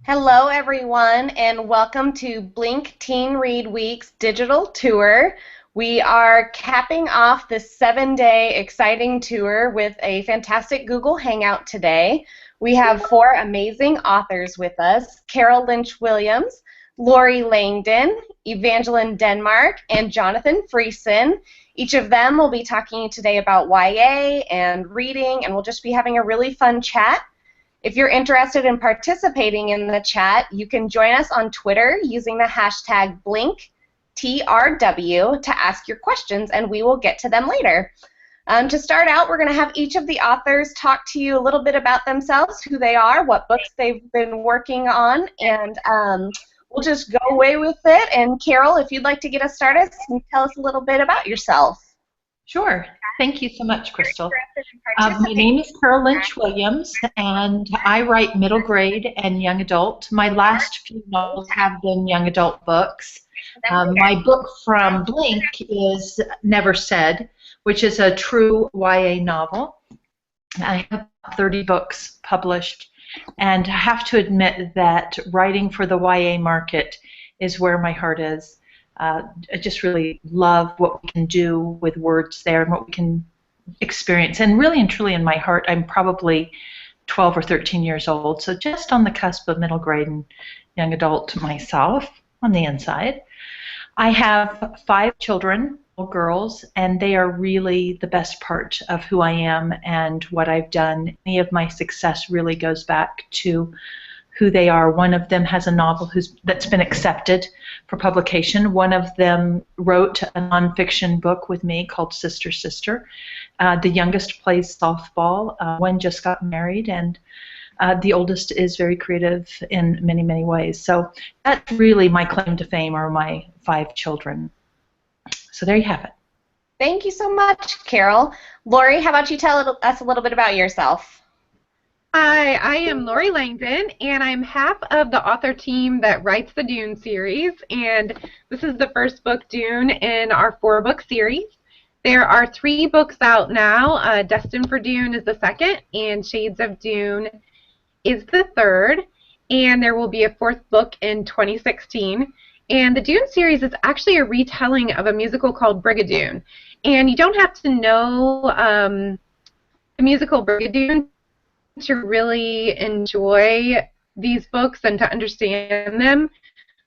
Hello, everyone, and welcome to Blink Teen Read Week's digital tour. We are capping off this 7-day exciting tour with a fantastic Google Hangout today. We have four amazing authors with us: Lynch Williams, Lorie Langdon, Evangeline Denmark, and Jonathan Friesen. Each of them will be talking today about YA and reading, and we'll just be having a really fun chat. If you're interested in participating in the chat, you can join us on Twitter using the hashtag BlinkTRW to ask your questions, and we will get to them later. To start out, we're going to have each of the authors talk to you a little bit about themselves, who they are, what books they've been working on, and we'll just go away with it. And Carol, if you'd like to get us started, can you tell us a little bit about yourself? Sure. Thank you so much, Crystal. My name is Lynch Williams, and I write middle grade and young adult. My last few novels have been young adult books. My book from Blink is Never Said, which is a true YA novel. I have 30 books published, and I have to admit that writing for the YA market is where my heart is. I just really love what we can do with words there and what we can experience. And really and truly in my heart, I'm probably 12 or 13 years old, so just on the cusp of middle grade and young adult myself on the inside. I have 5 children, all girls, and they are really the best part of who I am and what I've done. Any of my success really goes back to who they are. One of them has a novel that's been accepted for publication. One of them wrote a nonfiction book with me called Sister Sister. The youngest plays softball. One just got married, and the oldest is very creative in many, many ways. So that's really my claim to fame, are my 5 children. So there you have it. Thank you so much, Carol. Lorie, how about you tell us a little bit about yourself? Hi, I am Lorie Langdon, and I'm half of the author team that writes the Dune series, and this is the first book, Dune, in our 4-book series. There are 3 books out now. Destined for Dune is the second, and Shades of Dune is the third, and there will be a 4th book in 2016. And the Dune series is actually a retelling of a musical called Brigadoon, and you don't have to know the musical Brigadoon to really enjoy these books and to understand them.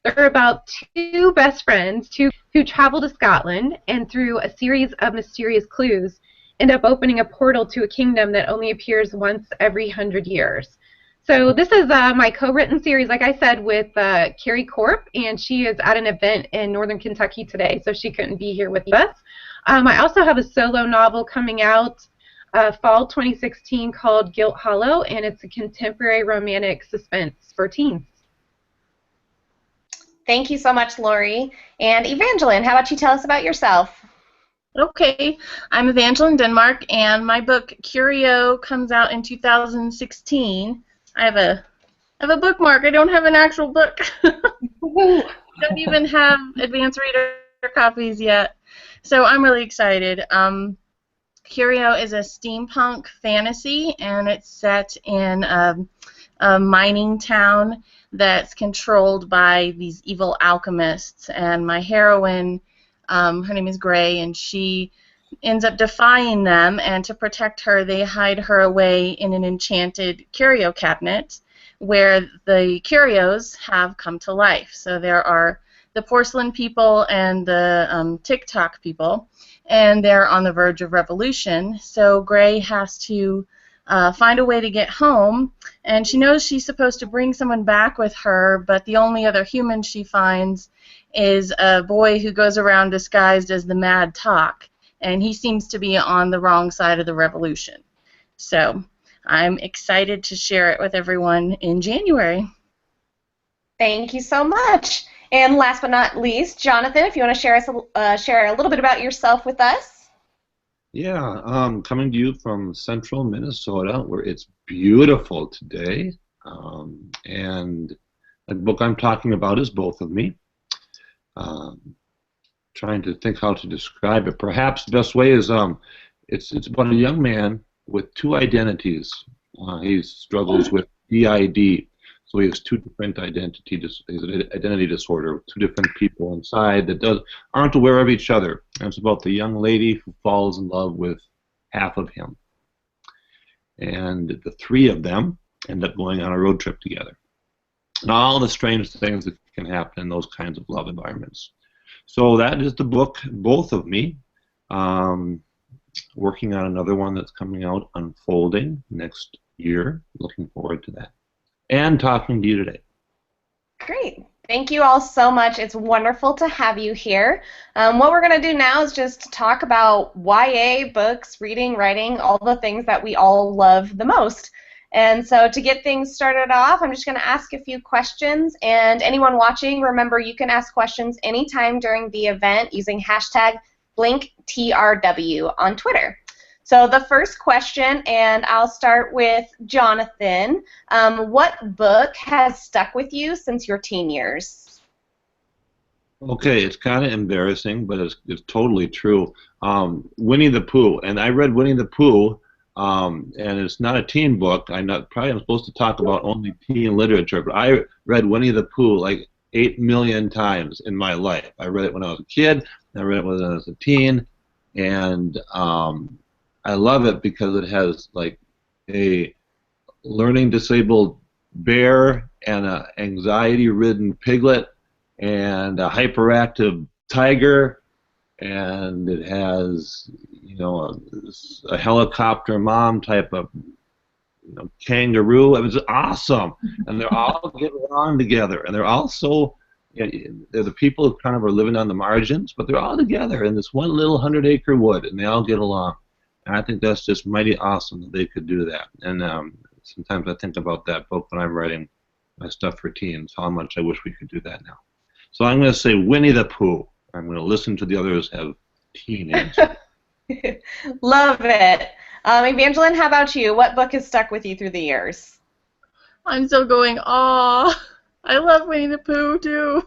They're about 2 best friends who travel to Scotland, and through a series of mysterious clues end up opening a portal to a kingdom that only appears once every 100 years. So this is my co-written series, like I said, with Carrie Corp, and she is at an event in Northern Kentucky today, so she couldn't be here with us. I also have a solo novel coming out fall 2016 called Guilt Hollow, and it's a contemporary romantic suspense for teens. Thank you so much, Lorie. And Evangeline, how about you tell us about yourself? Okay, I'm Evangeline Denmark, and my book Curio comes out in 2016. I have a bookmark. I don't have an actual book. Don't even have advanced reader copies yet, so I'm really excited. Curio is a steampunk fantasy, and it's set in a mining town that's controlled by these evil alchemists. And my heroine, her name is Gray, and she ends up defying them, and to protect her, they hide her away in an enchanted curio cabinet where the curios have come to life. So there are the porcelain people and the TikTok people, and they're on the verge of revolution. So Gray has to find a way to get home, and she knows she's supposed to bring someone back with her, but the only other human she finds is a boy who goes around disguised as the Mad Talk, and he seems to be on the wrong side of the revolution. So I'm excited to share it with everyone in January. Thank you so much. And last but not least, Jonathan, if you want to share a little bit about yourself with us. Yeah, coming to you from central Minnesota, where it's beautiful today. And the book I'm talking about is Both of Me. Trying to think how to describe it. Perhaps the best way is it's about a young man with 2 identities. He struggles with DID, So he has two different identity disorder, two different people inside that aren't aware of each other. And it's about the young lady who falls in love with half of him. And the three of them end up going on a road trip together. And all the strange things that can happen in those kinds of love environments. So that is the book, both of me. Working on another one that's coming out, Unfolding, next year. Looking forward to that. And talking to you today. Great. Thank you all so much. It's wonderful to have you here. What we're going to do now is just talk about YA, books, reading, writing, all the things that we all love the most. And so to get things started off, I'm just going to ask a few questions. And anyone watching, remember you can ask questions anytime during the event using hashtag BlinkTRW on Twitter. So the first question, and I'll start with Jonathan. What book has stuck with you since your teen years? Okay, it's kind of embarrassing, but it's totally true. Winnie the Pooh, and I read Winnie the Pooh, and it's not a teen book. I'm supposed to talk about only teen literature, but I read Winnie the Pooh like 8 million times in my life. I read it when I was a kid, I read it when I was a teen, and I love it because it has like a learning disabled bear and an anxiety-ridden piglet and a hyperactive tiger, and it has, you know, a helicopter mom type of, you know, kangaroo. It was awesome, and they're all getting along together, and they're also, they're the people who kind of are living on the margins, but they're all together in this one little 100-acre wood, and they all get along. And I think that's just mighty awesome that they could do that. And sometimes I think about that book when I'm writing my stuff for teens, how much I wish we could do that now. So I'm going to say Winnie the Pooh. I'm going to listen to the others have teen answers. Love it. Evangeline, how about you? What book has stuck with you through the years? I'm still going, aw, I love Winnie the Pooh too.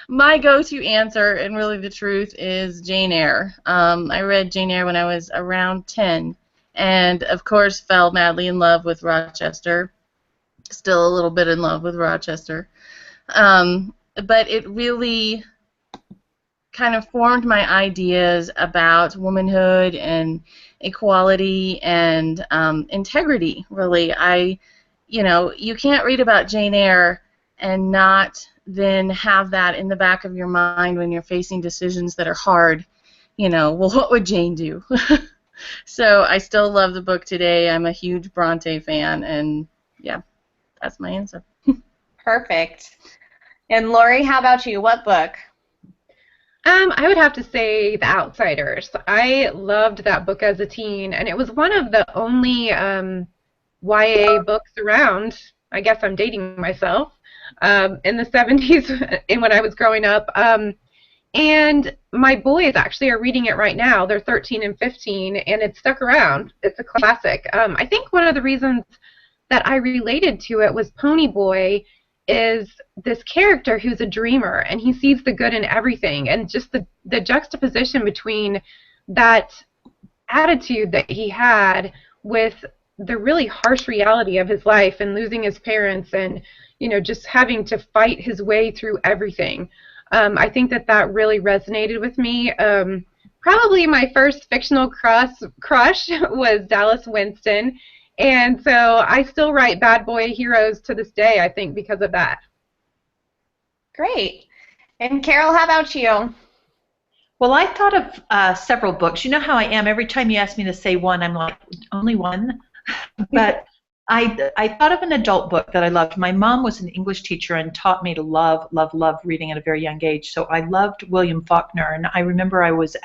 My go-to answer, and really the truth, is Jane Eyre. I read Jane Eyre when I was around 10, and of course fell madly in love with Rochester. Still a little bit in love with Rochester. But it really kind of formed my ideas about womanhood and equality and integrity, really. You can't read about Jane Eyre and not then have that in the back of your mind when you're facing decisions that are hard. Well, what would Jane do? So I still love the book today. I'm a huge Bronte fan, and yeah, that's my answer. Perfect. And Lorie, how about you? What book? I would have to say The Outsiders. I loved that book as a teen, and it was one of the only YA books around. I guess I'm dating myself. In the 70s and when I was growing up. And my boys actually are reading it right now. They're 13 and 15, and it's stuck around. It's a classic. I think one of the reasons that I related to it was Pony Boy is this character who's a dreamer, and he sees the good in everything, and just the juxtaposition between that attitude that he had with the really harsh reality of his life and losing his parents and just having to fight his way through everything. I think that really resonated with me. Probably my first fictional crush was Dallas Winston, and so I still write bad boy heroes to this day, I think, because of that. Great. And Carol, how about you? Well, I thought of several books. You know how I am. Every time you ask me to say one, I'm like, only one? But I thought of an adult book that I loved. My mom was an English teacher and taught me to love reading at a very young age. So I loved William Faulkner, and I remember I was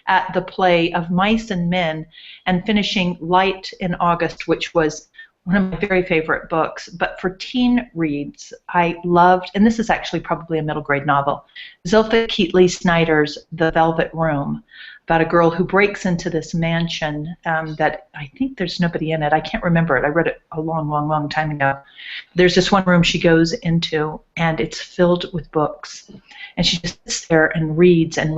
at the play of Mice and Men and finishing Light in August, which was one of my very favorite books. But for teen reads, I loved, and this is actually probably a middle grade novel, Zilpha Keatley Snyder's The Velvet Room, about a girl who breaks into this mansion that I think there's nobody in it. I can't remember it. I read it a long, long, long time ago. There's this one room she goes into, and it's filled with books. And she just sits there and reads, and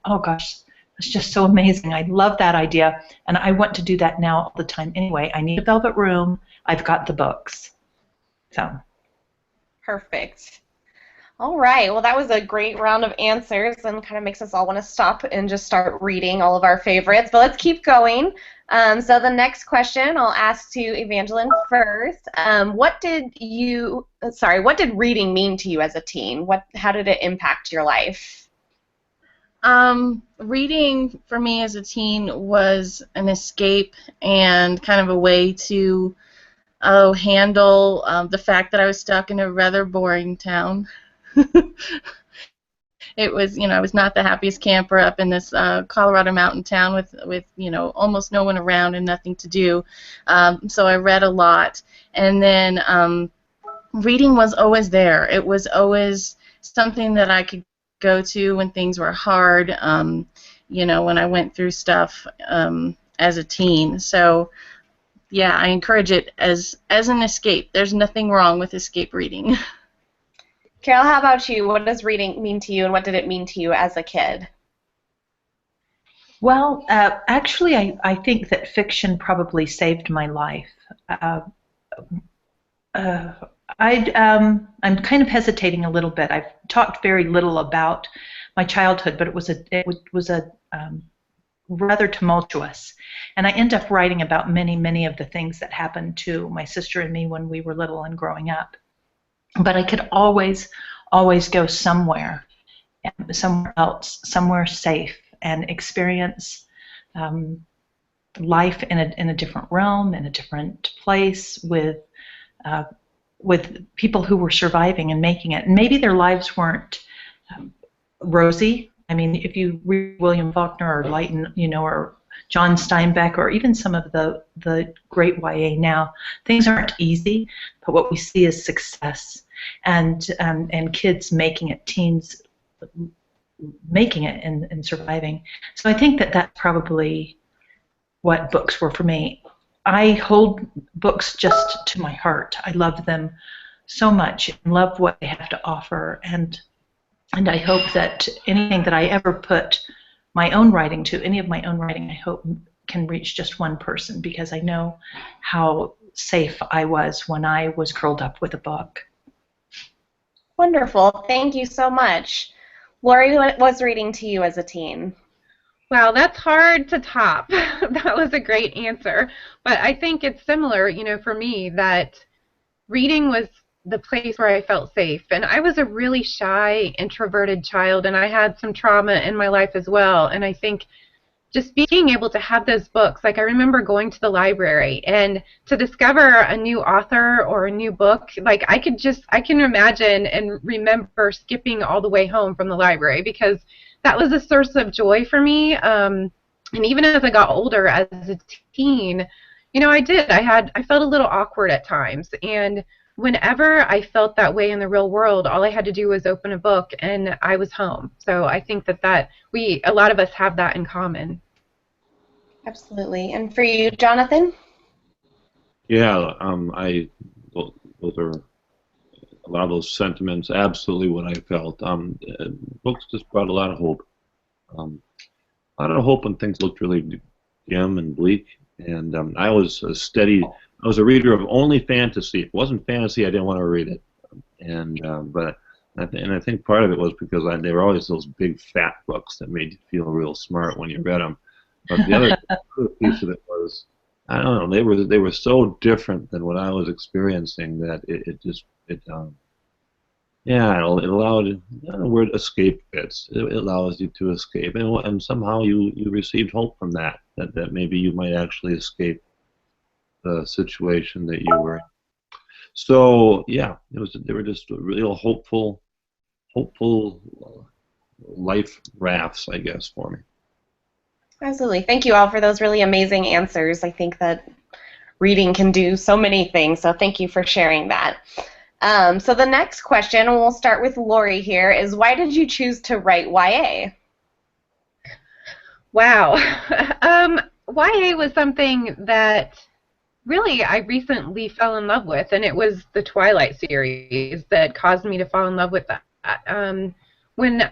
oh gosh, it's just so amazing. I love that idea, and I want to do that now all the time anyway. I need a velvet room, I've got the books. So. Perfect. All right. Well, that was a great round of answers and kind of makes us all want to stop and just start reading all of our favorites. But let's keep going. So the next question I'll ask to Evangeline first. What did reading mean to you as a teen? How did it impact your life? Reading for me as a teen was an escape and kind of a way to handle the fact that I was stuck in a rather boring town. It was, I was not the happiest camper up in this Colorado mountain town with almost no one around and nothing to do. So I read a lot, and then reading was always there. It was always something that I could go to when things were hard. When I went through stuff as a teen. So yeah, I encourage it as an escape. There's nothing wrong with escape reading. Carol, how about you? What does reading mean to you, and what did it mean to you as a kid? Well, actually, I think that fiction probably saved my life. I'm kind of hesitating a little bit. I've talked very little about my childhood, but it was a rather tumultuous, and I end up writing about many of the things that happened to my sister and me when we were little and growing up. But I could always go somewhere else, somewhere safe, and experience life in a different realm, in a different place, with people who were surviving and making it. And maybe their lives weren't rosy. I mean, if you read William Faulkner or Leighton, or John Steinbeck, or even some of the great YA now, things aren't easy, but what we see is success and kids making it, teens making it and surviving. So I think that that's probably what books were for me. I hold books just to my heart. I love them so much and love what they have to offer, and I hope that anything that I ever put my own writing to, any of my own writing, I hope can reach just one person, because I know how safe I was when I was curled up with a book. Wonderful. Thank you so much. Lorie, what was reading to you as a teen? Well, that's hard to top. That was a great answer. But I think it's similar, for me, that reading was the place where I felt safe. And I was a really shy, introverted child, and I had some trauma in my life as well. And I think just being able to have those books, like I remember going to the library and to discover a new author or a new book, like I can imagine and remember skipping all the way home from the library, because that was a source of joy for me. And even as I got older, as a teen, I felt a little awkward at times, and whenever I felt that way in the real world, all I had to do was open a book and I was home. So I think that a lot of us have that in common. Absolutely. And for you, Jonathan? Yeah, those are a lot of those sentiments, absolutely what I felt. Books just brought a lot of hope. A lot of hope when things looked really dim and bleak. And I was a reader of only fantasy. If it wasn't fantasy, I didn't want to read it. And I think part of it was because they were always those big fat books that made you feel real smart when you read them. But the other piece of it was, I don't know, they were so different than what I was experiencing that it allowed, the word escape fits. It allows you to escape, and somehow you received hope from that maybe you might actually escape the situation that you were in. So yeah, they were just real hopeful life rafts, I guess, for me. Absolutely. Thank you all for those really amazing answers. I think that reading can do so many things, so thank you for sharing that. So the next question, and we'll start with Lorie here, is why did you choose to write YA? Wow. YA was something that really I recently fell in love with, and it was the Twilight series that caused me to fall in love with that. When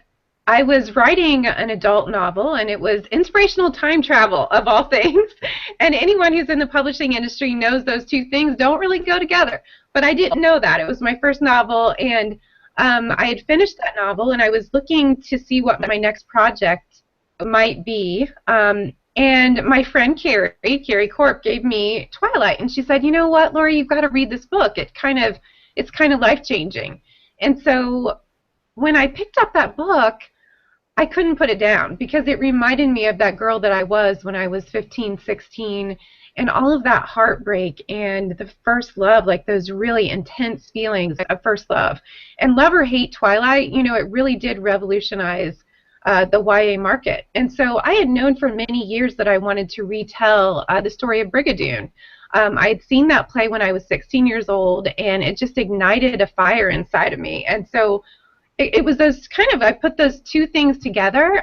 I was writing an adult novel, and it was inspirational time travel, of all things. And anyone who's in the publishing industry knows those two things don't really go together. But I didn't know that. It was my first novel, and I had finished that novel, and I was looking to see what my next project might be. And my friend Carrie Corp, gave me Twilight, and she said, "You know what, Lorie, you've got to read this book. It's kind of life-changing." And so when I picked up that book, I couldn't put it down because it reminded me of that girl that I was when I was 15, 16, and all of that heartbreak and the first love, like those really intense feelings of first love. And love or hate Twilight, it really did revolutionize the YA market. And so I had known for many years that I wanted to retell the story of Brigadoon. I had seen that play when I was 16 years old, and it just ignited a fire inside of me. And so it was those I put those two things together,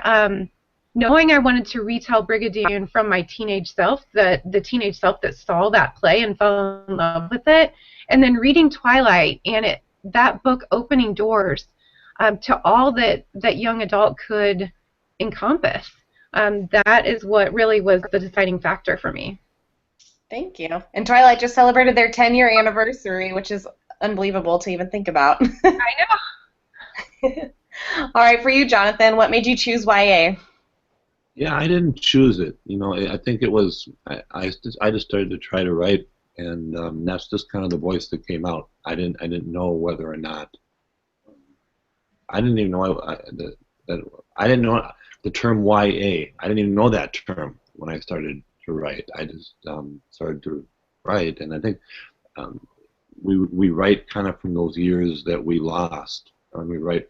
knowing I wanted to retell Brigadoon from my teenage self, the teenage self that saw that play and fell in love with it, and then reading Twilight and that book opening doors to all that young adult could encompass. That is what really was the deciding factor for me. Thank you. And Twilight just celebrated their 10-year anniversary, which is unbelievable to even think about. I know. All right, for you, Jonathan, what made you choose YA? Yeah, I didn't choose it. I think it was I just started to try to write, and that's just kind of the voice that came out. I didn't know whether or not. I didn't even know I didn't know the term YA. I didn't even know that term when I started to write. I just started to write, and I think we write kind of from those years that we lost. We write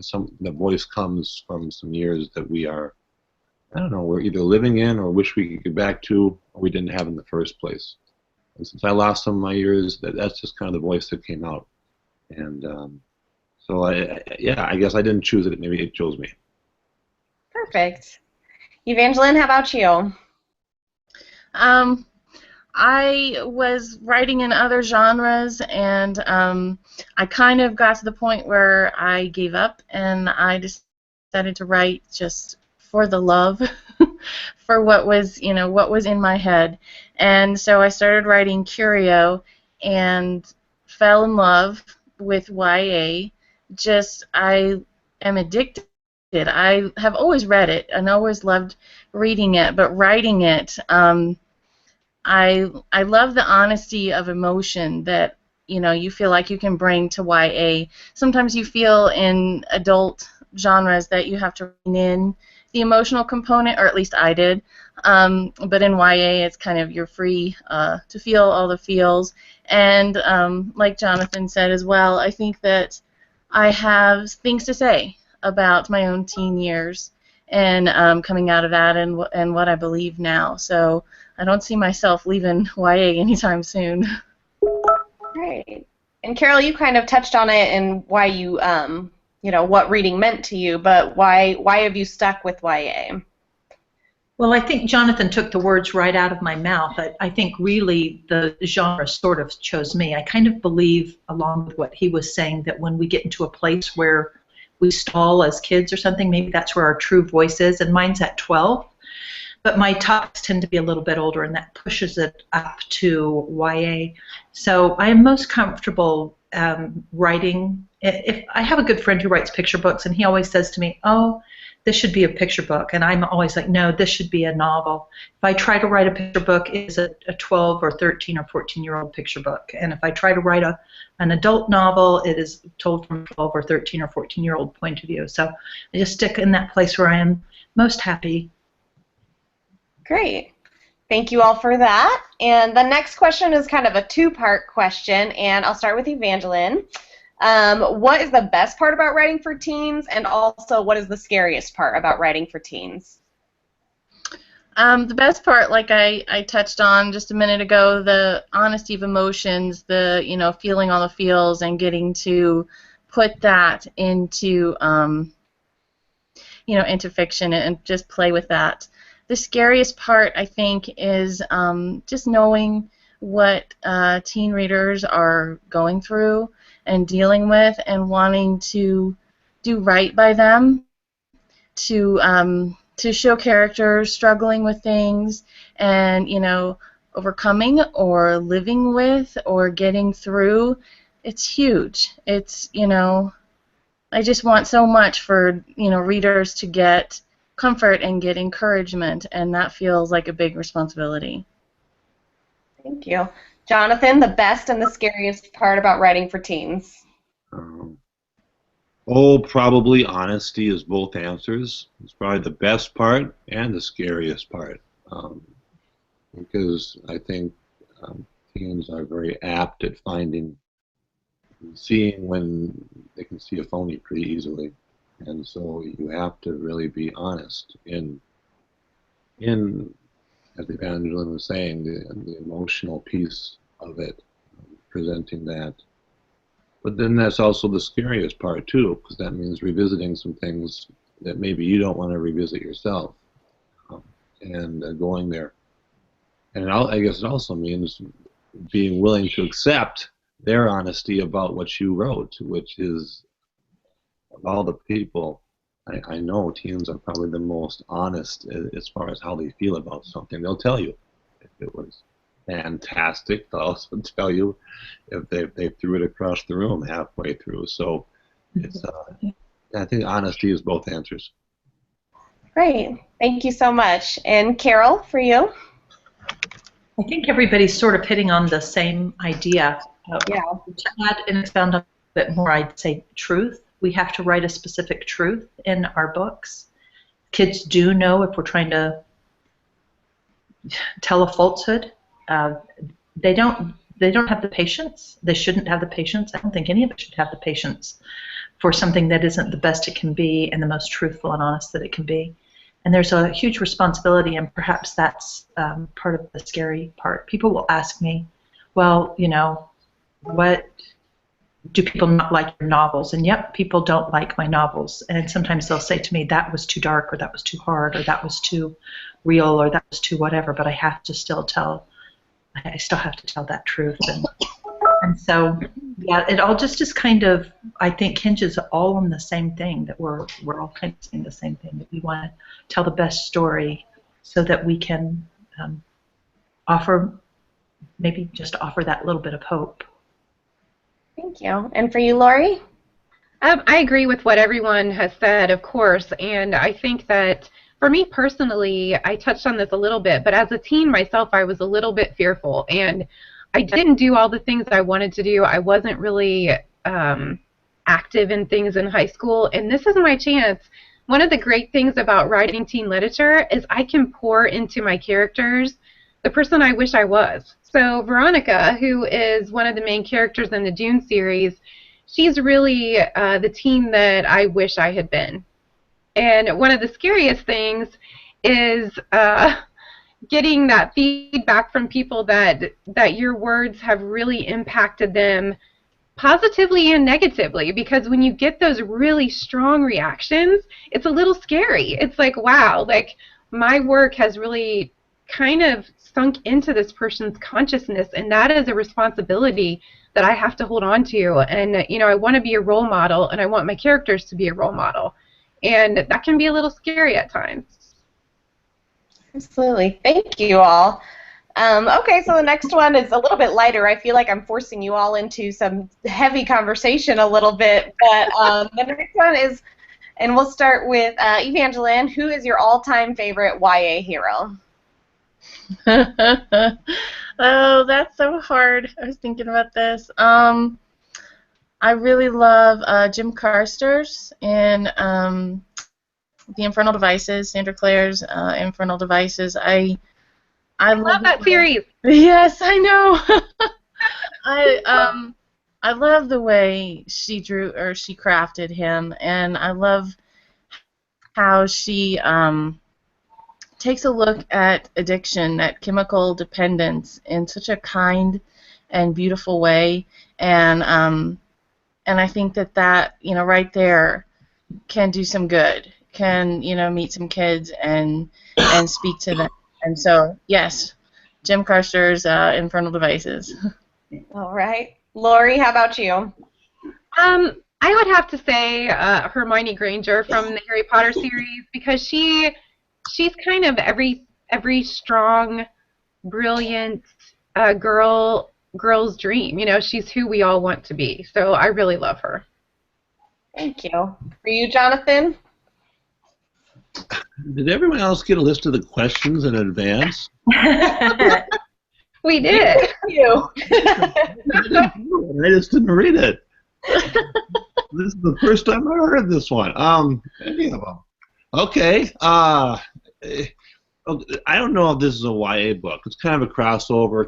the voice comes from some years that we are, I don't know, we're either living in or wish we could get back to, or we didn't have in the first place. And since I lost some of my years, that's just kind of the voice that came out. And so I guess I didn't choose it. Maybe it chose me. Perfect. Evangeline, how about you? I was writing in other genres, and I kind of got to the point where I gave up, and I decided to write just for the love, for what was in my head. And so I started writing Curio and fell in love with YA. I am addicted. I have always read it and always loved reading it, but writing it, I love the honesty of emotion that you feel like you can bring to YA. Sometimes you feel in adult genres that you have to rein in the emotional component, or at least I did. But in YA, it's kind of you're free to feel all the feels. And like Jonathan said as well, I think that I have things to say about my own teen years and coming out of that and what I believe now. So I don't see myself leaving YA anytime soon. Great. And Carol, you kind of touched on it and why you, what reading meant to you, but why have you stuck with YA? Well, I think Jonathan took the words right out of my mouth. I think really the genre sort of chose me. I kind of believe, along with what he was saying, that when we get into a place where we stall as kids or something, maybe that's where our true voice is, and mine's at 12. But my topics tend to be a little bit older, and that pushes it up to YA. So I am most comfortable writing. If I have a good friend who writes picture books, and he always says to me, "Oh, this should be a picture book," and I'm always like, "No, this should be a novel." If I try to write a picture book, it is a 12 or 13 or 14-year-old picture book, and if I try to write an adult novel, it is told from 12 or 13 or 14-year-old point of view. So I just stick in that place where I am most happy. Great. Thank you all for that. And the next question is kind of a two-part question, and I'll start with Evangeline. What is the best part about writing for teens, and also what is the scariest part about writing for teens? The best part, like I touched on just a minute ago, the honesty of emotions, the feeling all the feels, and getting to put that into into fiction and just play with that. The scariest part, I think, is just knowing what teen readers are going through and dealing with, and wanting to do right by them, to show characters struggling with things and, you know, overcoming or living with or getting through. It's huge. It's, you know, I just want so much for, you know, readers to get comfort and get encouragement, and that feels like a big responsibility. Thank you. Jonathan, the best and the scariest part about writing for teens? Probably honesty is both answers. It's probably the best part and the scariest part, because I think teens are very apt at seeing when they can see a phony pretty easily, and so you have to really be honest in as Evangeline was saying, the emotional piece of it, presenting that. But then that's also the scariest part too, because that means revisiting some things that maybe you don't want to revisit yourself, and going there. And I guess it also means being willing to accept their honesty about what you wrote, which is, of all the people, I know teens are probably the most honest as far as how they feel about something. They'll tell you if it was fantastic. They'll also tell you if they threw it across the room halfway through. So it's I think honesty is both answers. Great. Thank you so much. And Carol, for you? I think everybody's sort of hitting on the same idea. Yeah. To add and expound on a bit more, I'd say truth. We have to write a specific truth in our books. Kids do know if we're trying to tell a falsehood. They don't have the patience. They shouldn't have the patience. I don't think any of us should have the patience for something that isn't the best it can be and the most truthful and honest that it can be. And there's a huge responsibility, and perhaps that's part of the scary part. People will ask me, well, you know, what do people not like your novels? And yep, people don't like my novels. And sometimes they'll say to me, that was too dark, or that was too hard, or that was too real, or that was too whatever, but I have to still tell that truth. And so, yeah, it all just is kind of, I think, hinges all on the same thing, that we're all kind of saying the same thing, that we want to tell the best story so that we can maybe just offer that little bit of hope. Thank you. And for you, Lorie? I agree with what everyone has said, of course, and I think that for me personally, I touched on this a little bit, but as a teen myself, I was a little bit fearful, and I didn't do all the things I wanted to do. I wasn't really active in things in high school, and this is my chance. One of the great things about writing teen literature is I can pour into my characters the person I wish I was. So Veronica, who is one of the main characters in the Dune series, she's really the teen that I wish I had been. And one of the scariest things is getting that feedback from people that your words have really impacted them positively and negatively, because when you get those really strong reactions, it's a little scary. It's like, wow, like my work has really kind of sunk into this person's consciousness, and that is a responsibility that I have to hold on to. And you know, I want to be a role model, and I want my characters to be a role model, and that can be a little scary at times. Absolutely. Thank you all. Okay, so the next one is a little bit lighter. I feel like I'm forcing you all into some heavy conversation a little bit, but the next one is, and we'll start with Evangeline. Who is your all-time favorite YA hero? Oh, that's so hard. I was thinking about this. I really love Jim Carsters in The Infernal Devices, Sandra Clare's Infernal Devices. I love that series. Yes, I know. I love the way she crafted him, and I love how she takes a look at addiction, at chemical dependence, in such a kind and beautiful way, and I think that you know, right there can do some good, can, you know, meet some kids and speak to them. And so, yes, Jim Carster's Infernal Devices. All right. Lorie, how about you? I I would have to say Hermione Granger from the Harry Potter series, because she's kind of every strong, brilliant girl's dream. You know, she's who we all want to be. So I really love her. Thank you. For you, Jonathan? Did everyone else get a list of the questions in advance? We did. Thank you. I just didn't read it. This is the first time I heard this one. Any of them. Okay. I don't know if this is a YA book. It's kind of a crossover.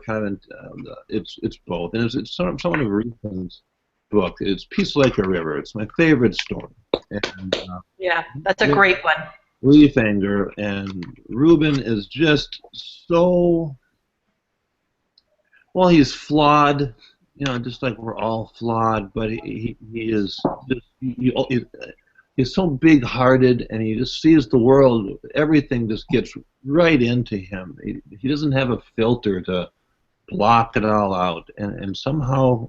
It's both, and it's somewhat of a recent book. It's Peace Like a River. It's my favorite story. And, yeah, that's a great one. Leaf Anger, and Reuben is just so, well, he's flawed, you know, just like we're all flawed, but he is just, he's so big-hearted, and he just sees the world, everything just gets right into him. He doesn't have a filter to block it all out, and somehow,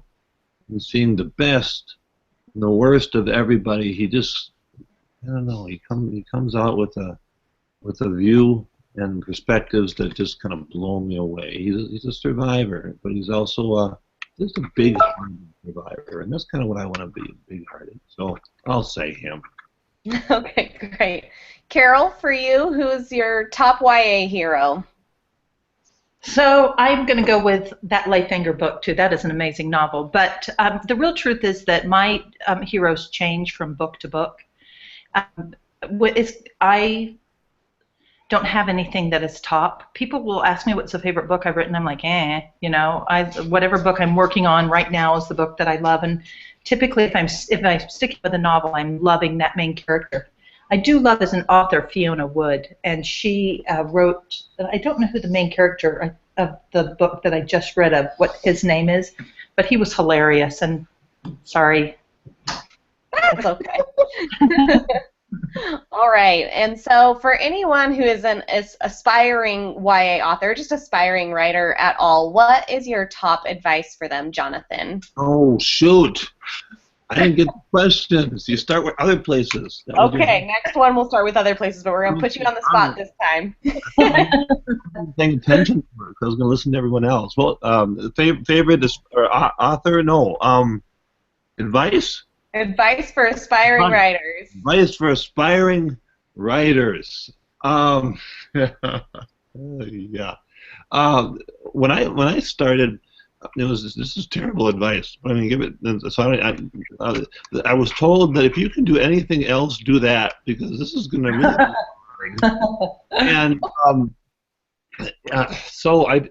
in seeing the best and the worst of everybody, he just, I don't know, he comes out with a view and perspectives that just kind of blow me away. He's a survivor, but he's also just a big-hearted survivor, and that's kind of what I want to be, big-hearted. So I'll say him. Okay, great. Carol, for you, who's your top YA hero? So I'm going to go with that Leif Anger book, too. That is an amazing novel. But the real truth is that my heroes change from book to book. I don't have anything that is top. People will ask me what's the favorite book I've written. I'm like, you know, whatever book I'm working on right now is the book that I love. And typically, if I'm sticking with a novel, I'm loving that main character. I do love, as an author, Fiona Wood, and she wrote. I don't know who the main character of the book that I just read of, what his name is, but he was hilarious. And sorry. That's okay. All right, and so for anyone who is an aspiring YA author, just aspiring writer at all, what is your top advice for them, Jonathan? Oh, shoot. I didn't get the questions. You start with other places. Okay, next one we'll start with other places, but we're going to put you on the spot this time. I'm paying attention because I was going to listen to everyone else. Well, favorite author? No. Advice? Advice for aspiring writers. Advice for aspiring writers. Yeah. When I started, this is terrible advice. But I mean, give it. So I was told that if you can do anything else, do that, because this is going to really be hard. And so I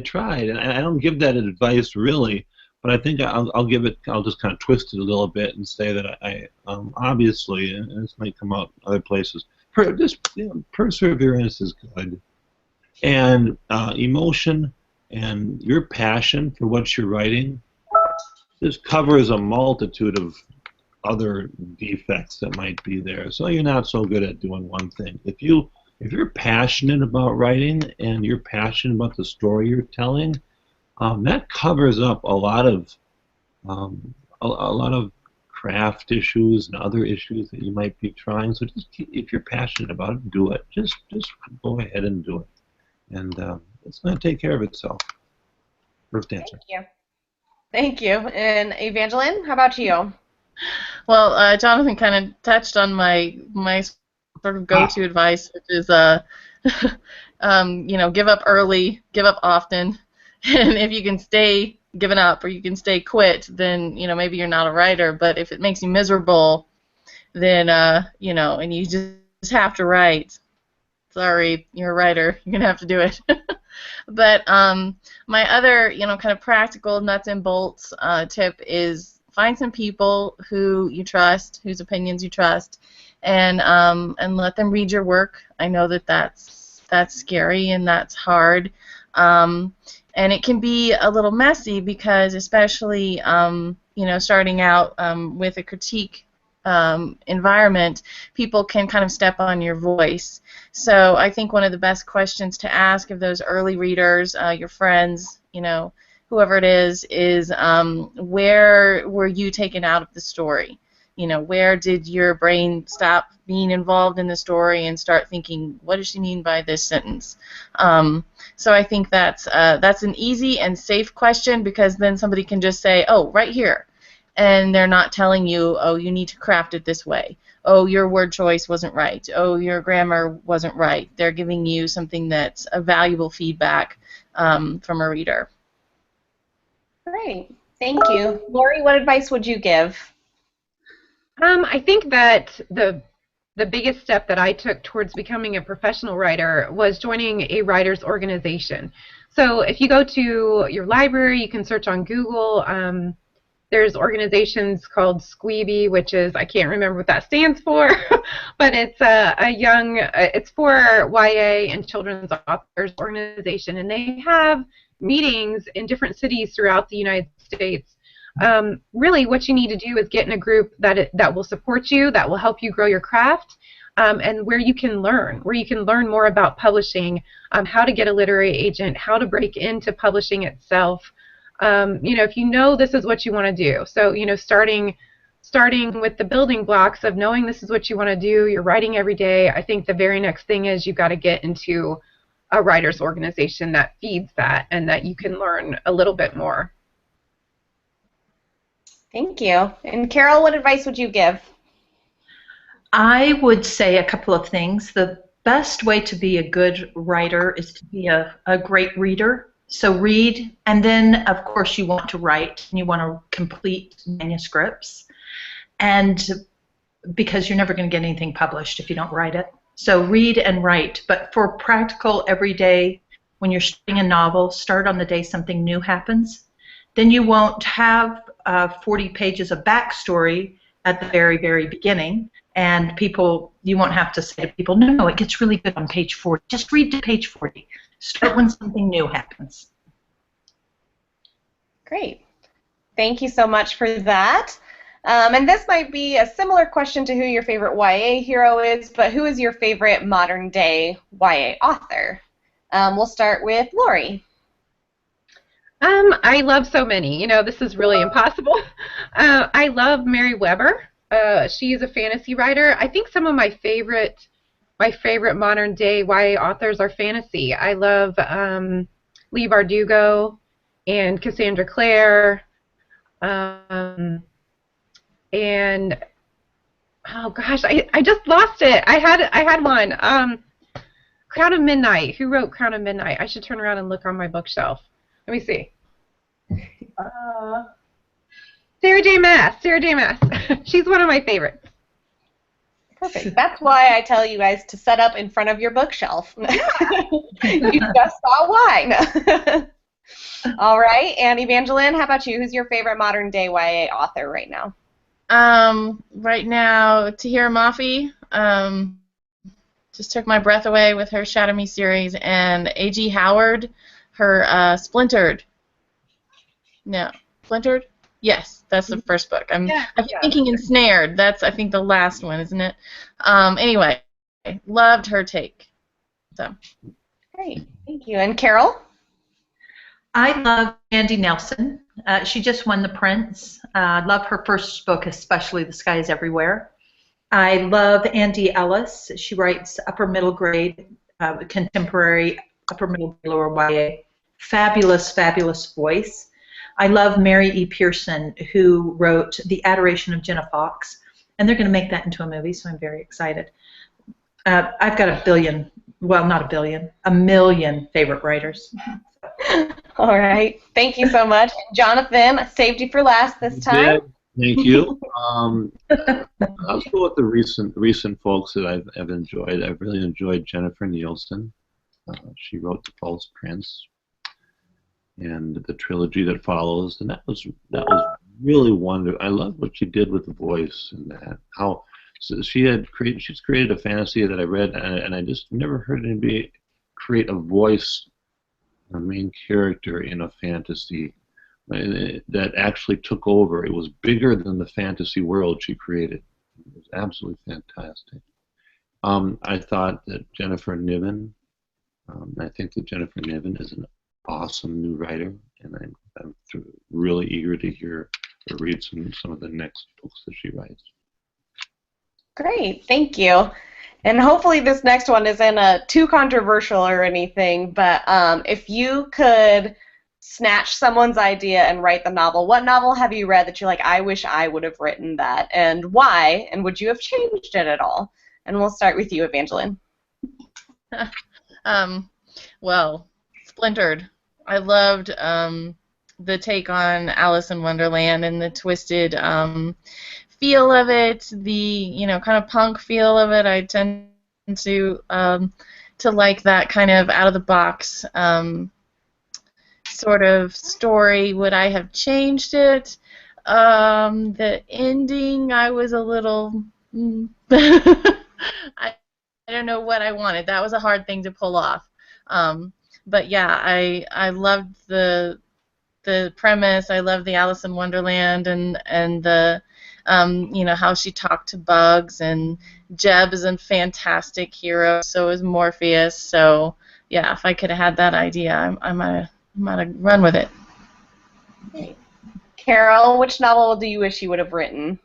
tried, and I don't give that advice really. But I think I'll give it. I'll just kind of twist it a little bit and say that I obviously, and this might come out other places. Perseverance is good, and emotion and your passion for what you're writing just covers a multitude of other defects that might be there. So you're not so good at doing one thing. If you're passionate about writing and you're passionate about the story you're telling. That covers up a lot of craft issues and other issues that you might be trying. So just if you're passionate about it, do it. Just go ahead and do it, and it's going to take care of itself. First answer. Thank you. Thank you. And Evangeline, how about you? Well, Jonathan kind of touched on my sort of go-to advice, which is you know, give up early, give up often. And if you can stay given up or you can stay quit, then, you know, maybe you're not a writer. But if it makes you miserable, then, you know, and you just have to write, sorry, you're a writer. You're going to have to do it. But my other, you know, kind of practical nuts and bolts tip is find some people who you trust, whose opinions you trust, and let them read your work. I know that that's scary and that's hard. And it can be a little messy because, especially, you know, starting out with a critique environment, people can kind of step on your voice. So I think one of the best questions to ask of those early readers, your friends, you know, whoever it is where were you taken out of the story? You know, where did your brain stop being involved in the story and start thinking, what does she mean by this sentence? So I think that's an easy and safe question, because then somebody can just say, oh, right here. And they're not telling you, oh, you need to craft it this way. Oh, your word choice wasn't right. Oh, your grammar wasn't right. They're giving you something that's a valuable feedback from a reader. Great. Thank you. Lorie, what advice would you give? I think that the biggest step that I took towards becoming a professional writer was joining a writers organization. So if you go to your library, you can search on Google. There's organizations called Squeeby, which is, I can't remember what that stands for, but it's it's for YA and children's authors organization, and they have meetings in different cities throughout the United States. Really, what you need to do is get in a group that will support you, that will help you grow your craft, and where you can learn more about publishing, how to get a literary agent, how to break into publishing itself. If you know this is what you want to do, so starting with the building blocks of knowing this is what you want to do, you're writing every day. I think the very next thing is you've got to get into a writers organization that feeds that and that you can learn a little bit more. Thank you. And Carol, what advice would you give? I would say a couple of things. The best way to be a good writer is to be a great reader. So read, and then, of course, you want to write, and you want to complete manuscripts, and because you're never going to get anything published if you don't write it. So read and write, but for practical, everyday, when you're starting a novel, start on the day something new happens. Then you won't have 40 pages of backstory at the very, very beginning, and you won't have to say to people, no, it gets really good on page 40. Just read to page 40. Start when something new happens. Great. Thank you so much for that. And this might be a similar question to who your favorite YA hero is, but who is your favorite modern-day YA author? We'll start with Lorie. I love so many. This is really impossible. I love Mary Weber. She is a fantasy writer. I think some of my favorite modern-day YA authors are fantasy. I love Leigh Bardugo and Cassandra Clare, and oh gosh, I just lost it. I had one. Crown of Midnight. Who wrote Crown of Midnight? I should turn around and look on my bookshelf. Let me see. Sarah J. Maas. Sarah J. Maas. She's one of my favorites. Perfect. That's why I tell you guys to set up in front of your bookshelf. You just saw why. All right. And Evangeline, how about you? Who's your favorite modern-day YA author right now? Right now, Tahira Mafi. Just took my breath away with her Shadow Me series, and A.G. Howard, her Splintered. No, Splintered? Yes, that's the first book. I'm thinking Ensnared. That's, I think, the last one, isn't it? Anyway, loved her take. So. Great, thank you. And Carol? I love Andy Nelson. She just won the Prince. I love her first book, especially The Sky is Everywhere. I love Andy Ellis. She writes upper middle grade, contemporary, upper middle grade, lower YA. Fabulous, fabulous voice. I love Mary E. Pearson, who wrote The Adoration of Jenna Fox, and they're going to make that into a movie, so I'm very excited. I've got a million favorite writers. All right. Thank you so much. Jonathan, I saved you for last this time. Thank you. I'll go with the recent folks that I've enjoyed. I've really enjoyed Jennifer Nielsen. She wrote The False Prince and the trilogy that follows, and that was really wonderful. I love what she did with the voice and that. She's created a fantasy that I read, and I just never heard anybody create a voice, a main character in a fantasy that actually took over. It was bigger than the fantasy world she created. It was absolutely fantastic. I thought that Jennifer Niven, I think that Jennifer Niven is an awesome new writer, and I'm really eager to hear or read some of the next books that she writes. Great, thank you. And hopefully this next one isn't too controversial or anything, but if you could snatch someone's idea and write the novel, what novel have you read that you're like, I wish I would have written that, and why, and would you have changed it at all? And we'll start with you, Evangeline. Well, Splintered. I loved the take on Alice in Wonderland and the twisted feel of it, the kind of punk feel of it. I tend to like that kind of out of the box sort of story. Would I have changed it? The ending, I was a little. I don't know what I wanted. That was a hard thing to pull off. But yeah, I loved the premise. I loved the Alice in Wonderland and the how she talked to bugs, and Jeb is a fantastic hero. So is Morpheus. So yeah, if I could have had that idea, I might have run with it. Okay. Carol, which novel do you wish you would have written?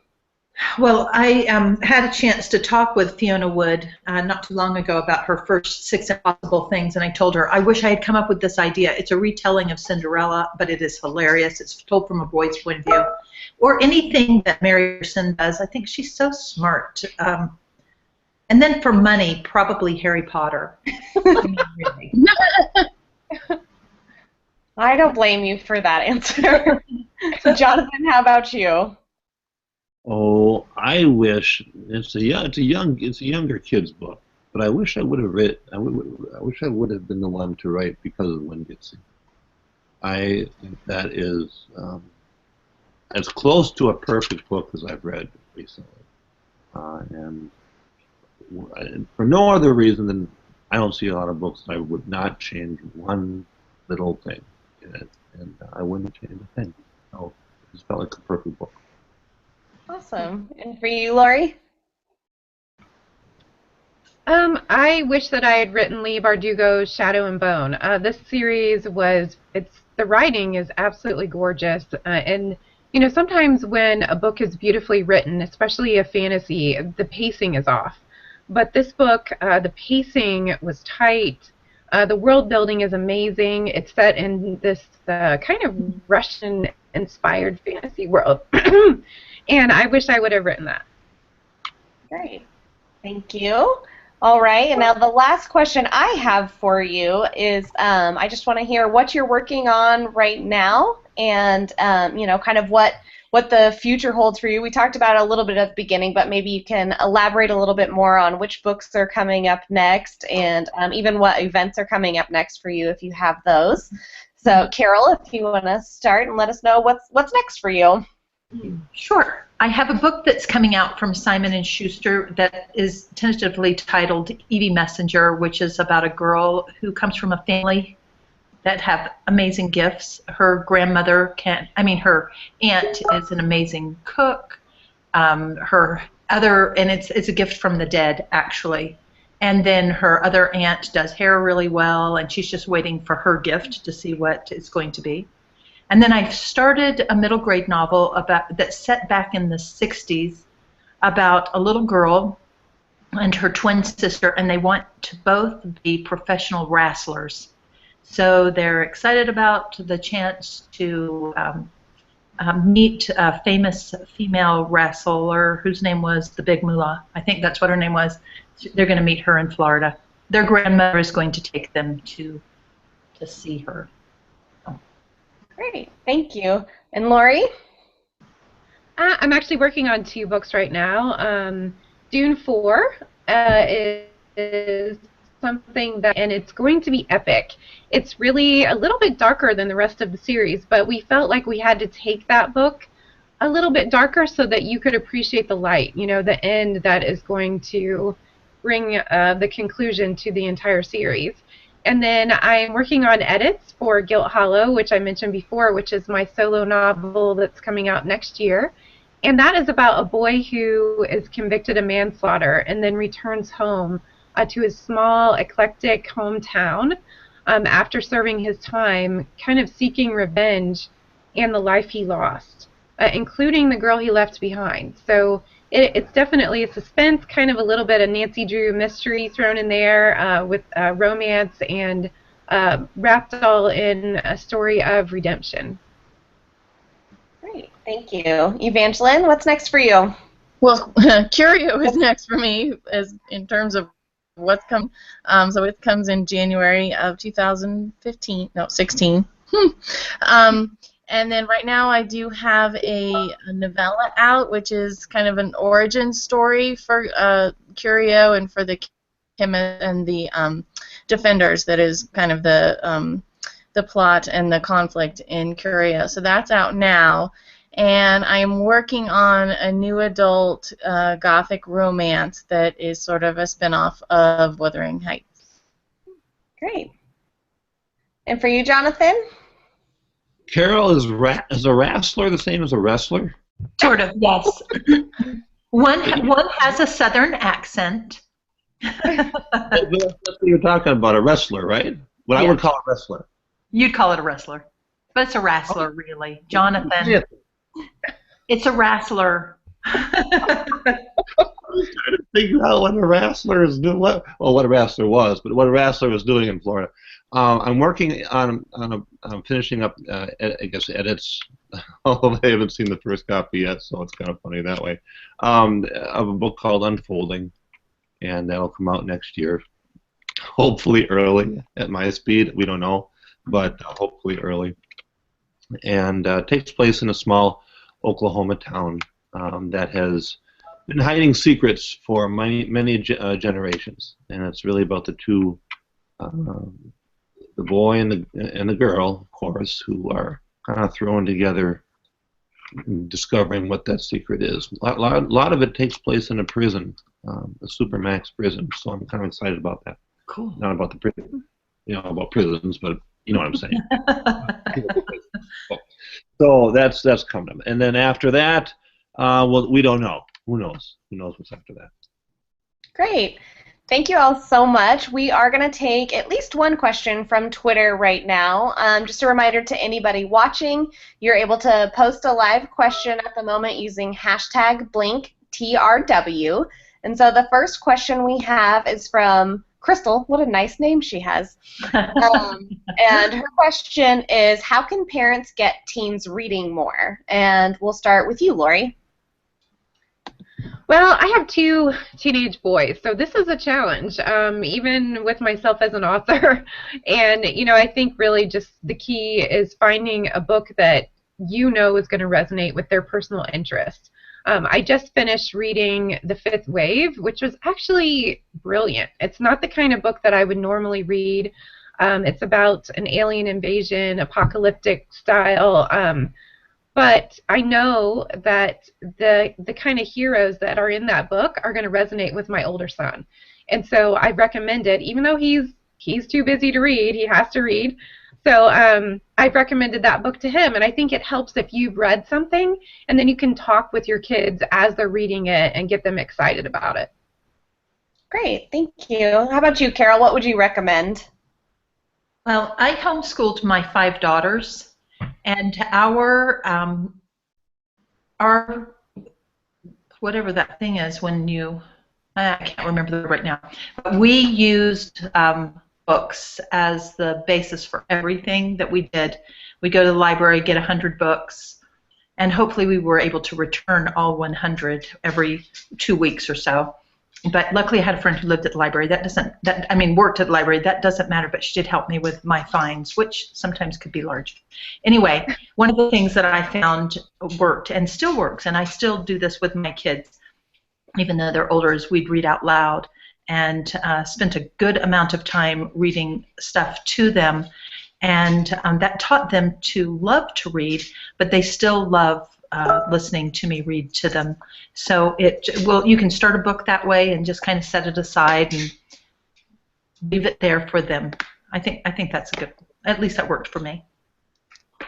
Well, I had a chance to talk with Fiona Wood not too long ago about her first 6 Impossible Things, and I told her, I wish I had come up with this idea. It's a retelling of Cinderella, but it is hilarious. It's told from a boy's point of view. Or anything that Mary Pearson does. I think she's so smart. And then for money, probably Harry Potter. I mean, really. I don't blame you for that answer. Jonathan, how about you? Oh, I wish it's a younger kid's book, but I wish I would have I wish I would have been the one to write Because of Winn-Dixie. I think that is as close to a perfect book as I've read recently, and for no other reason than I don't see a lot of books that I would not change one little thing in it, and I wouldn't change a thing. So it just felt like a perfect book. Awesome. And for you, Lorie? I wish that I had written Leigh Bardugo's Shadow and Bone. This series the writing is absolutely gorgeous, and sometimes when a book is beautifully written, especially a fantasy, the pacing is off. But this book, the pacing was tight. The world building is amazing. It's set in this kind of Russian-inspired fantasy world. And I wish I would have written that. Great. Thank you. All right. And now the last question I have for you is I just want to hear what you're working on right now and, kind of what the future holds for you. We talked about it a little bit at the beginning, but maybe you can elaborate a little bit more on which books are coming up next and even what events are coming up next for you if you have those. So, Carol, if you want to start and let us know what's next for you. Sure. I have a book that's coming out from Simon & Schuster that is tentatively titled Evie Messenger, which is about a girl who comes from a family that have amazing gifts. Her grandmother her aunt is an amazing cook. And it's a gift from the dead, actually. And then her other aunt does hair really well, and she's just waiting for her gift to see what it's going to be. And then I started a middle grade novel that's set back in the 60s about a little girl and her twin sister, and they want to both be professional wrestlers. So they're excited about the chance to meet a famous female wrestler whose name was the Big Moolah. I think that's what her name was. They're going to meet her in Florida. Their grandmother is going to take them to see her. Great, thank you. And Lorie? I'm actually working on 2 books right now. Dune 4 is something and it's going to be epic. It's really a little bit darker than the rest of the series, but we felt like we had to take that book a little bit darker so that you could appreciate the light, the end that is going to bring the conclusion to the entire series. And then I'm working on edits for Gilt Hollow, which I mentioned before, which is my solo novel that's coming out next year. And that is about a boy who is convicted of manslaughter and then returns home to his small, eclectic hometown after serving his time, kind of seeking revenge and the life he lost, including the girl he left behind. So it's definitely a suspense, kind of a little bit of Nancy Drew mystery thrown in there with romance and wrapped all in a story of redemption. Great, thank you. Evangeline, what's next for you? Well, Curio is next for me as in terms of what's coming. So it comes in January of 16. And then right now I do have a novella out, which is kind of an origin story for Curio and for the chemists and the defenders. That is kind of the plot and the conflict in Curio. So that's out now. And I'm working on a new adult gothic romance that is sort of a spin-off of Wuthering Heights. Great. And for you, Jonathan? Carol, is a wrestler the same as a wrestler? Sort of, yes. One has a southern accent. That's what you're talking about, a wrestler, right? What I would call a wrestler. You'd call it a wrestler. But it's a wrestler, really. Jonathan. It's a wrestler. I was trying to figure out what a wrestler is doing. What a wrestler was, but what a wrestler was doing in Florida. I'm working on finishing up, I guess, edits. Although I haven't seen the first copy yet, so it's kind of funny that way. Of a book called Unfolding, and that'll come out next year. Hopefully early. At my speed, we don't know, but hopefully early. And takes place in a small Oklahoma town that has been hiding secrets for many generations, and it's really about the two, the boy and the girl, of course, who are kind of thrown together, discovering what that secret is. A lot of it takes place in a prison, a supermax prison. So I'm kind of excited about that. Cool. Not about the prison, about prisons, but you know what I'm saying. So that's coming up, and then after that, well, we don't know. Who knows? Who knows what's after that? Great. Thank you all so much. We are going to take at least one question from Twitter right now. Just a reminder to anybody watching, you're able to post a live question at the moment using hashtag BlinkTRW. And so the first question we have is from Crystal. What a nice name she has. And her question is, how can parents get teens reading more? And we'll start with you, Lorie. Well, I have 2 teenage boys, so this is a challenge, even with myself as an author. And, I think really just the key is finding a book that is going to resonate with their personal interest. I just finished reading The Fifth Wave, which was actually brilliant. It's not the kind of book that I would normally read. It's about an alien invasion, apocalyptic style. But I know that the kind of heroes that are in that book are going to resonate with my older son. And so I recommend it, even though he's too busy to read, he has to read. So I've recommended that book to him, and I think it helps if you've read something, and then you can talk with your kids as they're reading it and get them excited about it. Great, thank you. How about you, Carol? What would you recommend? Well, I homeschooled my 5 daughters, and our whatever that thing is when I can't remember right now, but we used books as the basis for everything that we did. We go to the library, get 100 books, and hopefully we were able to return all 100 every 2 weeks or so. But luckily I had a friend who lived at the library. Worked at the library. That doesn't matter, but she did help me with my fines, which sometimes could be large. Anyway, one of the things that I found worked and still works, and I still do this with my kids, even though they're older, is we'd read out loud and spent a good amount of time reading stuff to them, and that taught them to love to read, but they still love listening to me read to them. So you can start a book that way and just kind of set it aside and leave it there for them. I think that's at least that worked for me.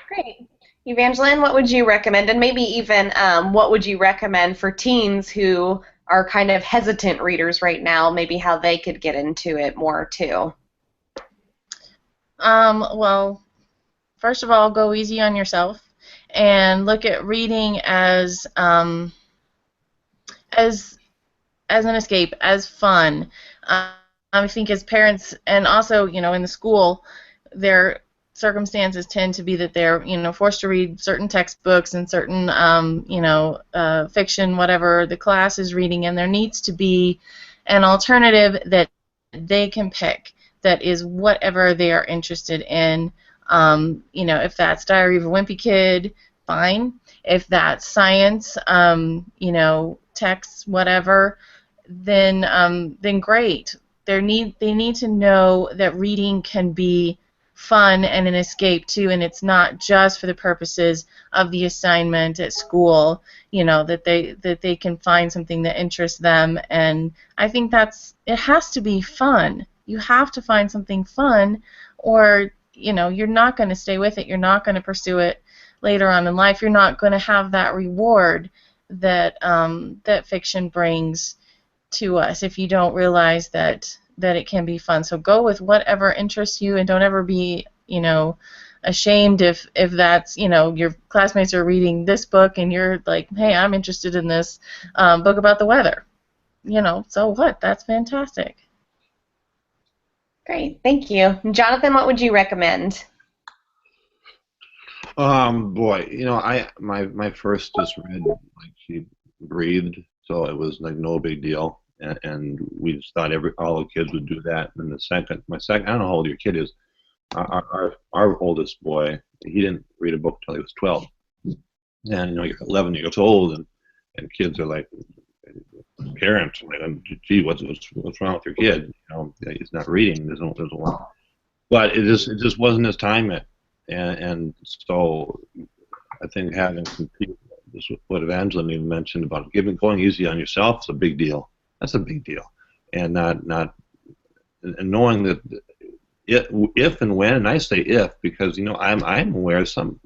Great. Evangeline, what would you recommend? And maybe even what would you recommend for teens who are kind of hesitant readers right now, maybe how they could get into it more too? Well, first of all, go easy on yourself and look at reading as as an escape, as fun. I think as parents, and also, in the school, their circumstances tend to be that they're, forced to read certain textbooks and certain, fiction, whatever the class is reading, and there needs to be an alternative that they can pick that is whatever they are interested in. If that's Diary of a Wimpy Kid, fine. If that's science, texts, whatever, then great. They need to know that reading can be fun and an escape too, and it's not just for the purposes of the assignment at school. That they can find something that interests them, and I think it has to be fun. You have to find something fun, or you're not going to stay with it. You're not going to pursue it later on in life. You're not going to have that reward that that fiction brings to us if you don't realize that it can be fun. So go with whatever interests you, and don't ever be ashamed if that's your classmates are reading this book and you're like, hey, I'm interested in this book about the weather. So what? That's fantastic. Great, thank you. Jonathan, what would you recommend? Boy, my first just read like she breathed, so it was like no big deal, and we just thought all the kids would do that. And my second, I don't know how old your kid is. Our oldest boy, he didn't read a book until he was 12, and you're 11 years old, and kids are like, parents, like, gee, what's wrong with your kid? He's not reading. There's a lot, but it just wasn't his time yet. And so I think having some people, this is what Evangeline even mentioned about going easy on yourself is a big deal. That's a big deal, and and knowing that if and when, and I say if because I'm aware some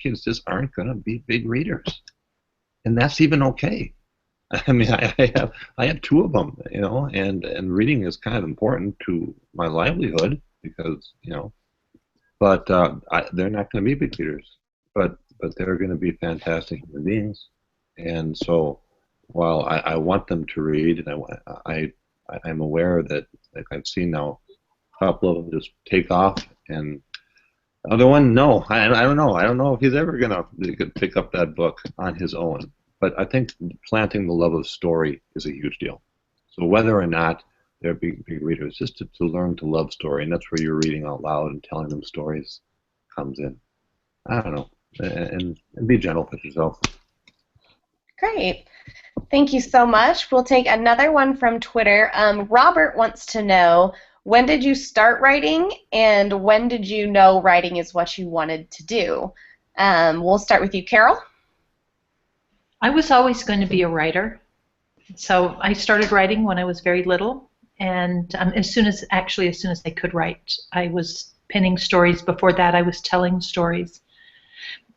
kids just aren't going to be big readers, and that's even okay. I mean, I have two of them, and reading is kind of important to my livelihood because but they're not going to be big readers, but they're going to be fantastic human beings, and so while I want them to read, and I'm aware that, like, I've seen now a couple of them just take off, and the other one, no, I don't know. I don't know if he's ever going to pick up that book on his own. But I think planting the love of story is a huge deal. So whether or not they're big readers, just to learn to love story, and that's where your reading out loud and telling them stories comes in. I don't know, and be gentle with yourself. Great. Thank you so much. We'll take another one from Twitter. Robert wants to know, when did you start writing, and when did you know writing is what you wanted to do? We'll start with you, Carol. I was always going to be a writer. So I started writing when I was very little, and as soon as I could write, I was penning stories. Before that, I was telling stories.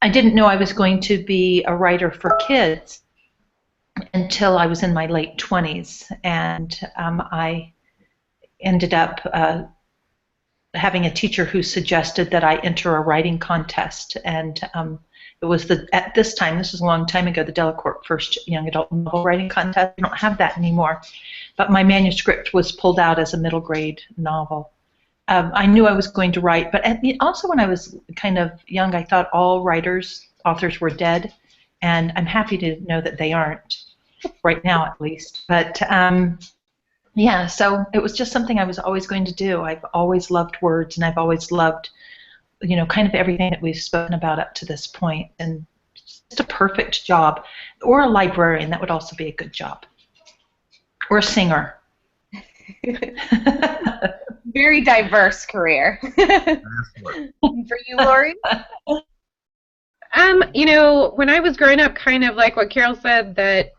I didn't know I was going to be a writer for kids until I was in my late 20s, and I ended up having a teacher who suggested that I enter a writing contest, and it was at this time, this was a long time ago, the Delacorte first young adult novel writing contest. We don't have that anymore, but my manuscript was pulled out as a middle grade novel. I knew I was going to write, but also when I was kind of young, I thought all authors were dead, and I'm happy to know that they aren't, right now at least. But yeah, so it was just something I was always going to do. I've always loved words, and I've always loved kind of everything that we've spoken about up to this point, and just a perfect job. Or a librarian, that would also be a good job. Or a singer. Very diverse career. For you, Lorie? When I was growing up, kind of like what Carol said, that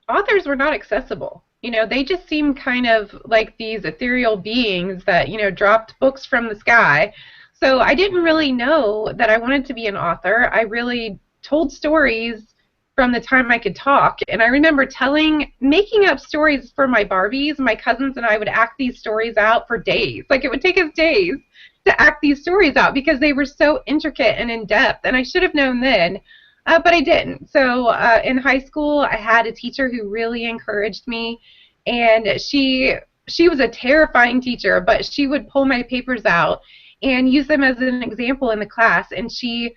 authors were not accessible. They just seemed kind of like these ethereal beings that, dropped books from the sky. So I didn't really know that I wanted to be an author. I really told stories from the time I could talk. And I remember making up stories for my Barbies. My cousins and I would act these stories out for days. Like, it would take us days to act these stories out because they were so intricate and in-depth. And I should have known then But I didn't. So in high school, I had a teacher who really encouraged me, and she was a terrifying teacher, but she would pull my papers out and use them as an example in the class, and she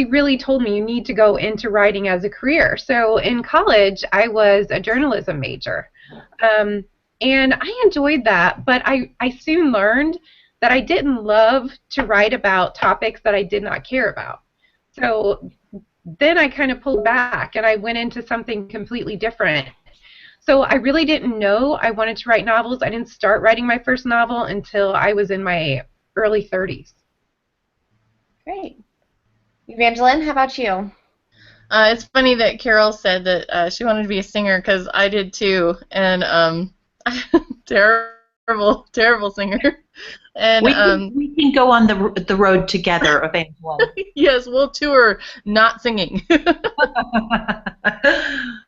really told me you need to go into writing as a career. So in college, I was a journalism major, and I enjoyed that, but I soon learned that I didn't love to write about topics that I did not care about. So then I kind of pulled back and I went into something completely different. So I really didn't know I wanted to write novels. I didn't start writing my first novel until I was in my early 30s. Great. Evangeline, how about you? It's funny that Carol said that she wanted to be a singer, because I did too, and terrible, terrible singer. And we can go on the road together, Evangeline. Yes, we'll tour not singing. But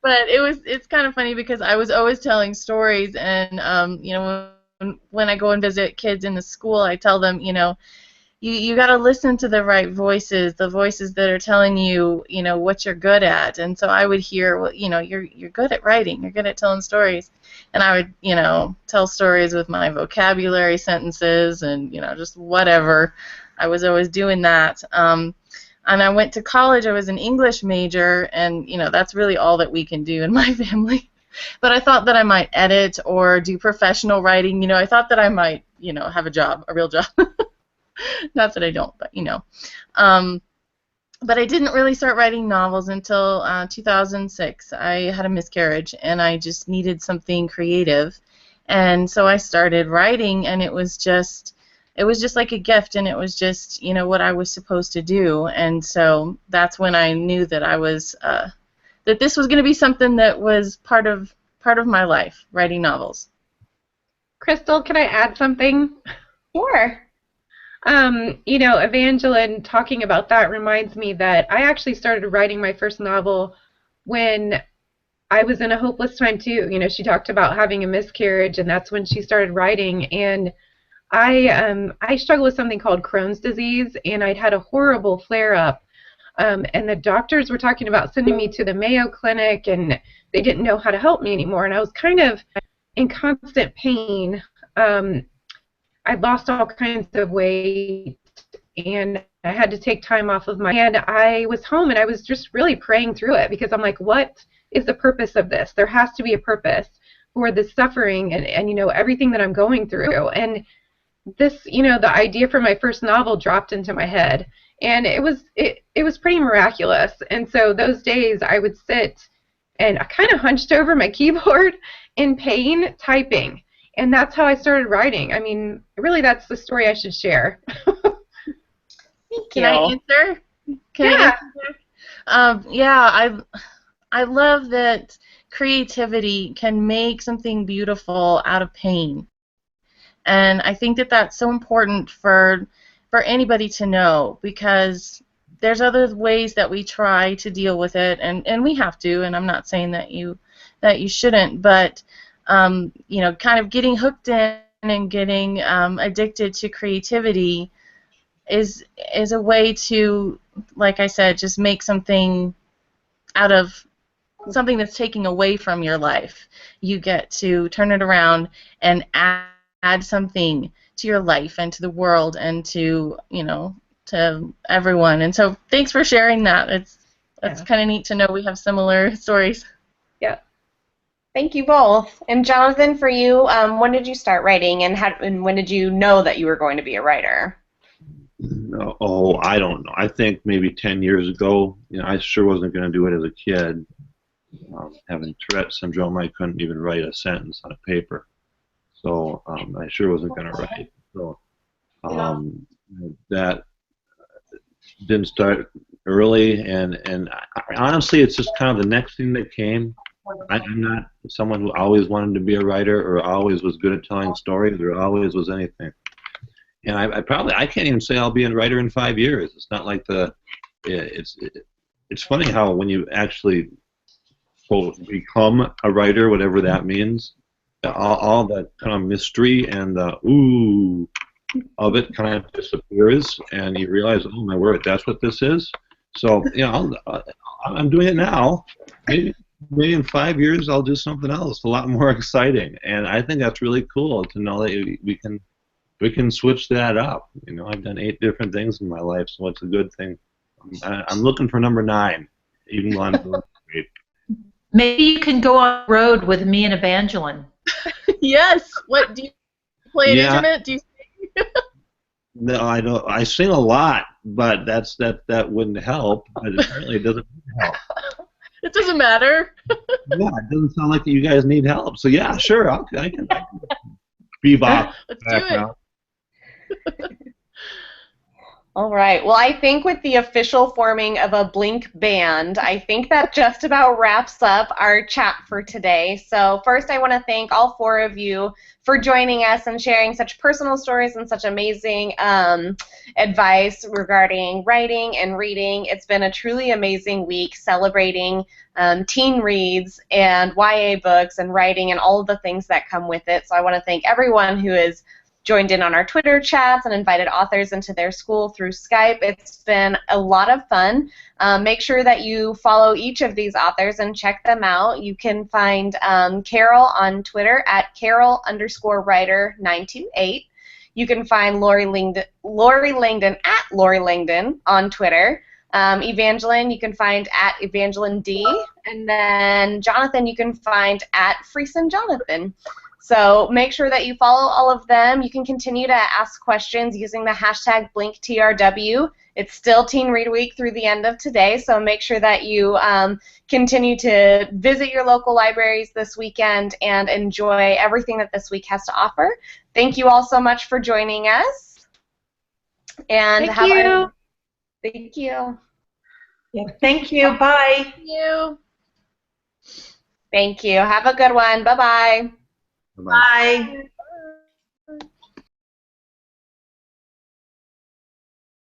it's kind of funny because I was always telling stories, and you know, when I go and visit kids in the school, I tell them, you know, you got to listen to the right voices, the voices that are telling you, you know, what you're good at. And so I would hear, well, you know, you're good at writing, you're good at telling stories, and I would, you know, tell stories with my vocabulary sentences and, you know, just whatever. I was always doing that. And I went to college. I was an English major, and, you know, that's really all that we can do in my family. But I thought that I might edit or do professional writing. You know, I thought that I might, you know, have a job, a real job. Not that I don't, but, you know. But I didn't really start writing novels until 2006. I had a miscarriage, and I just needed something creative. And so I started writing, and it was just like a gift, and it was just, you know, what I was supposed to do. And so that's when I knew that I was that this was going to be something that was part of my life, writing novels. Crystal, can I add something? Sure. You know, Evangeline talking about that reminds me that I actually started writing my first novel when I was in a hopeless time too. You know, she talked about having a miscarriage, and that's when she started writing. And I struggle with something called Crohn's disease, and I'd had a horrible flare-up. And the doctors were talking about sending me to the Mayo Clinic, and they didn't know how to help me anymore. And I was kind of in constant pain. I lost all kinds of weight, and I had to take time off of and I was home, and I was just really praying through it, because I'm like, what is the purpose of this? There has to be a purpose for this suffering and you know, everything that I'm going through. And this, you know, the idea for my first novel dropped into my head, and it was pretty miraculous. And so those days I would sit and I kind of hunched over my keyboard in pain typing. And that's how I started writing. I mean, really, that's the story I should share. Thank you. Can I answer? Yeah, I love that creativity can make something beautiful out of pain. And I think that that's so important for anybody to know, because there's other ways that we try to deal with it, and we have to, and I'm not saying that you shouldn't, but you know, kind of getting hooked in and getting addicted to creativity is a way to, like I said, just make something out of something that's taking away from your life. You get to turn it around and add something to your life and to the world and to, you know, to everyone. And so thanks for sharing that. It's kind of neat to know we have similar stories. Yeah. Thank you both. And Jonathan, for you, when did you start writing, and when did you know that you were going to be a writer? Oh, I don't know. I think maybe 10 years ago. You know, I sure wasn't going to do it as a kid. Having Tourette syndrome, I couldn't even write a sentence on a paper. So I sure wasn't going to write. So that didn't start early, and honestly, it's just kind of the next thing that came. I'm not someone who always wanted to be a writer, or always was good at telling stories, or always was anything. And I can't even say I'll be a writer in 5 years. It's not like it's funny how when you actually quote become a writer, whatever that means, all that kind of mystery and the ooh of it kind of disappears, and you realize, oh my word, that's what this is. So you know, I'm doing it now. Maybe in 5 years I'll do something else, a lot more exciting. And I think that's really cool to know that we can switch that up. You know, I've done 8 different things in my life, so it's a good thing. I'm looking for number 9, even though I'm doing great. Maybe you can go on the road with me and Evangeline. Yes. What do you play an instrument? Do you sing? No, I don't. I sing a lot, but that wouldn't help. But apparently, it doesn't help. It doesn't matter. Yeah, it doesn't sound like you guys need help. So yeah, sure, I can bebop. Let's do it. All right. Well, I think with the official forming of a Blink band, I think that just about wraps up our chat for today. So first, I want to thank all 4 of you for joining us and sharing such personal stories and such amazing advice regarding writing and reading. It's been a truly amazing week celebrating teen reads and YA books and writing and all of the things that come with it. So I want to thank everyone who is joined in on our Twitter chats and invited authors into their school through Skype. It's been a lot of fun. Make sure that you follow each of these authors and check them out. You can find Carol on Twitter at Carol_writer928. You can find Lorie Langdon at Lorie Langdon on Twitter. Evangeline, you can find at Evangeline D. And then Jonathan, you can find at Friesen Jonathan. So make sure that you follow all of them. You can continue to ask questions using the hashtag BlinkTRW. It's still Teen Read Week through the end of today, so make sure that you continue to visit your local libraries this weekend and enjoy everything that this week has to offer. Thank you all so much for joining us. And Thank you. Thank you. Yeah, thank you. Bye. Thank you. Thank you. Have a good one. Bye-bye. Bye. Bye.